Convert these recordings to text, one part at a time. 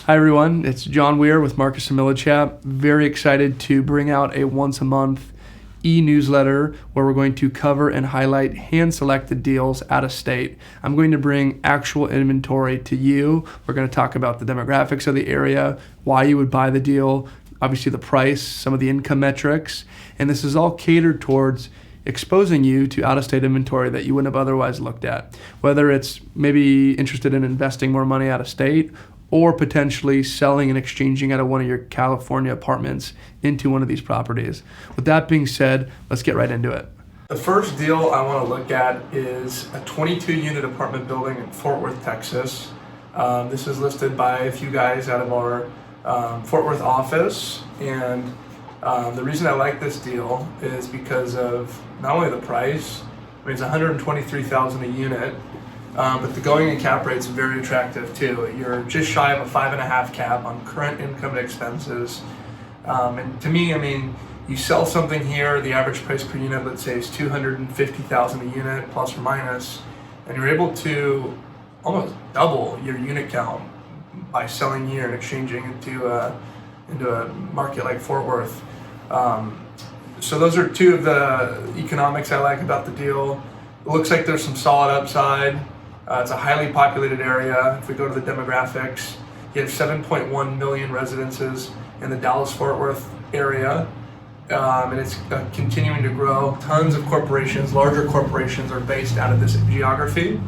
Hi everyone, it's John Weir with Marcus and Millichap. Very excited to bring out a once a month e-newsletter where we're going to cover and highlight hand-selected deals out of state. I'm going to bring actual inventory to you. We're going to talk about the demographics of the area, why you would buy the deal, obviously the price, some of the income metrics, and this is all catered towards exposing you to out-of-state inventory that you wouldn't have otherwise looked at. Whether it's maybe interested in investing more money out of state or potentially selling and exchanging out of one of your California apartments into one of these properties. With that being said, let's get right into it. The first deal I want to look at is a 22-unit apartment building in Fort Worth, Texas. This is listed by a few guys out of our Fort Worth office, and the reason I like this deal is because of not only the price. I mean, it's $123,000 a unit, but the going-in cap rate's very attractive too. You're just shy of a 5.5 cap on current income and expenses. And to me, I mean, you sell something here, the average price per unit, let's say, is $250,000 a unit, plus or minus, and you're able to almost double your unit count by selling here and exchanging into a market like Fort Worth. So those are two of the economics I like about the deal. It looks like there's some solid upside. It's a highly populated area. If we go to the demographics, you have 7.1 million residences in the Dallas-Fort Worth area, and it's continuing to grow. Tons of corporations, larger corporations, are based out of this geography,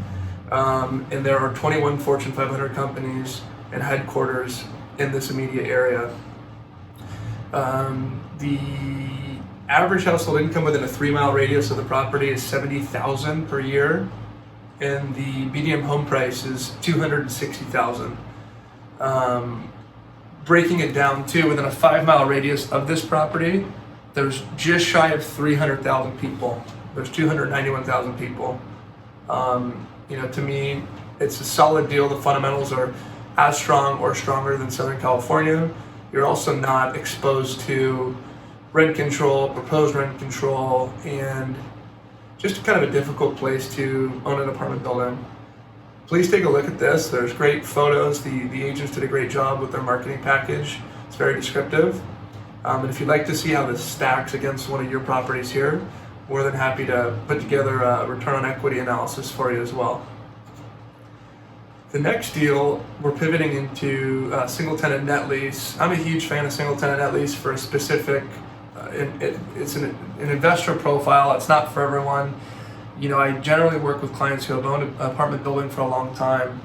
and there are 21 Fortune 500 companies and headquarters in this immediate area. The average household income within a 3-mile radius of the property is $70,000 per year, and the median home price is $260,000. Breaking it down too, within a 5-mile radius of this property, there's just shy of 300,000 people. There's 291,000 people. To me, it's a solid deal. The fundamentals are as strong or stronger than Southern California. You're also not exposed to rent control, proposed rent control, and just kind of a difficult place to own an apartment building. Please take a look at this. There's great photos. The agents did a great job with their marketing package. It's very descriptive. And if you'd like to see how this stacks against one of your properties here, more than happy to put together a return on equity analysis for you as well. The next deal, we're pivoting into single-tenant net lease. I'm a huge fan of single-tenant net lease for a specific, it's an investor profile. It's not for everyone. I generally work with clients who have owned an apartment building for a long time,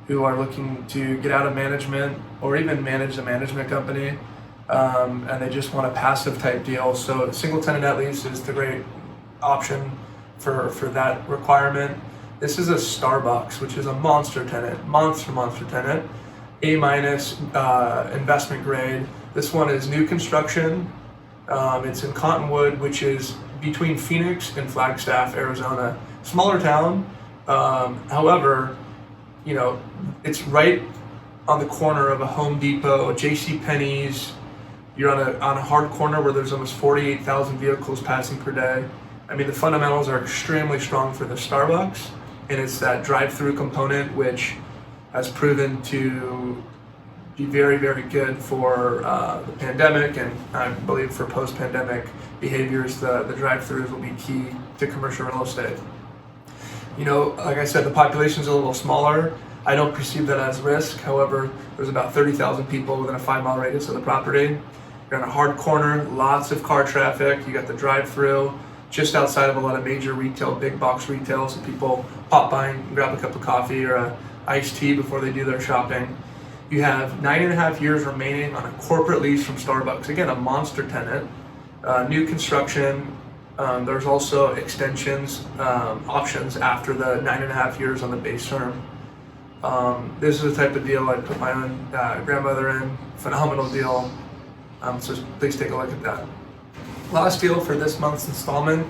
who are looking to get out of management or even manage a management company, and they just want a passive type deal. So single-tenant net lease is the great option for that requirement. This is a Starbucks, which is a monster tenant, monster tenant, A- investment grade. This one is new construction. It's in Cottonwood, which is between Phoenix and Flagstaff, Arizona. Smaller town. However, it's right on the corner of a Home Depot, a JCPenney's. You're on a hard corner where there's almost 48,000 vehicles passing per day. I mean, the fundamentals are extremely strong for the Starbucks, and it's that drive-through component which has proven to be very, very good for the pandemic, and I believe for post-pandemic behaviors, the drive-throughs will be key to commercial real estate. Like I said, the population's a little smaller. I don't perceive that as risk. However, there's about 30,000 people within a 5-mile radius of the property. You're on a hard corner, lots of car traffic. You got the drive-through just outside of a lot of major retail, big box retail, so people pop by and grab a cup of coffee or a iced tea before they do their shopping. You have 9.5 years remaining on a corporate lease from Starbucks. Again, a monster tenant. New construction. There's also extensions options after the 9.5 years on the base term. This is the type of deal I'd put my own grandmother in. Phenomenal deal. So please take a look at that. Last deal for this month's installment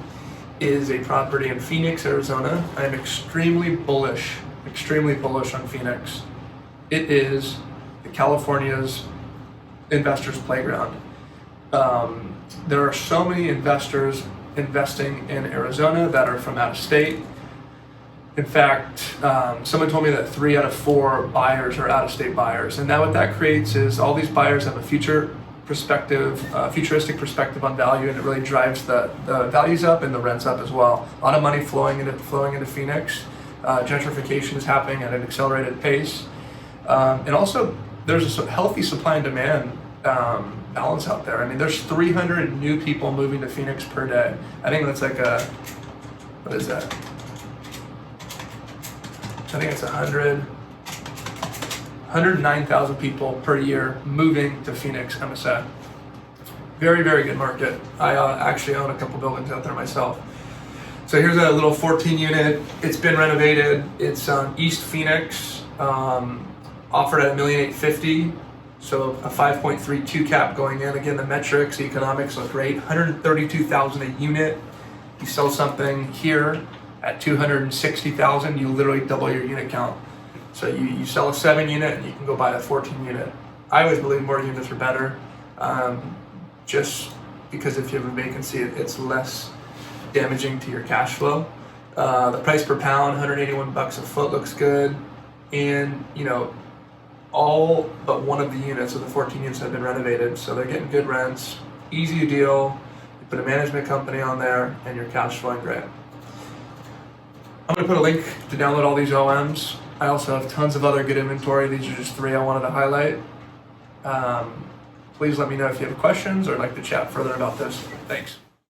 is a property in Phoenix, Arizona. I am extremely bullish on Phoenix. It is California's investors' playground. There are so many investors investing in Arizona that are from out of state. In fact, someone told me that 3 out of 4 buyers are out-of-state buyers, and what that creates is all these buyers have a futuristic perspective on value, and it really drives the values up and the rents up as well. A lot of money flowing into Phoenix. Gentrification is happening at an accelerated pace, and also there's a healthy supply and demand balance out there. I mean, there's 300 new people moving to Phoenix per day. I think that's like what is that? I think it's 109,000 people per year moving to Phoenix, MSA. Very, very good market. I actually own a couple buildings out there myself. So here's a little 14 unit. It's been renovated. It's East Phoenix, offered at $1,850,000. So a 5.32 cap going in. Again, the metrics, the economics look great. $132,000 a unit. You sell something here at $260,000, you literally double your unit count. So you sell a 7 unit and you can go buy a 14 unit. I always believe more units are better, just because if you have a vacancy, it's less damaging to your cash flow. The price per pound, 181 bucks a foot, looks good. And all but one of the units of the 14 units have been renovated, so they're getting good rents, easy deal. You put a management company on there and your cash flowing great. I'm going to put a link to download all these OMs. I also have tons of other good inventory. These are just 3 I wanted to highlight. Please let me know if you have questions or like to chat further about this. Thanks.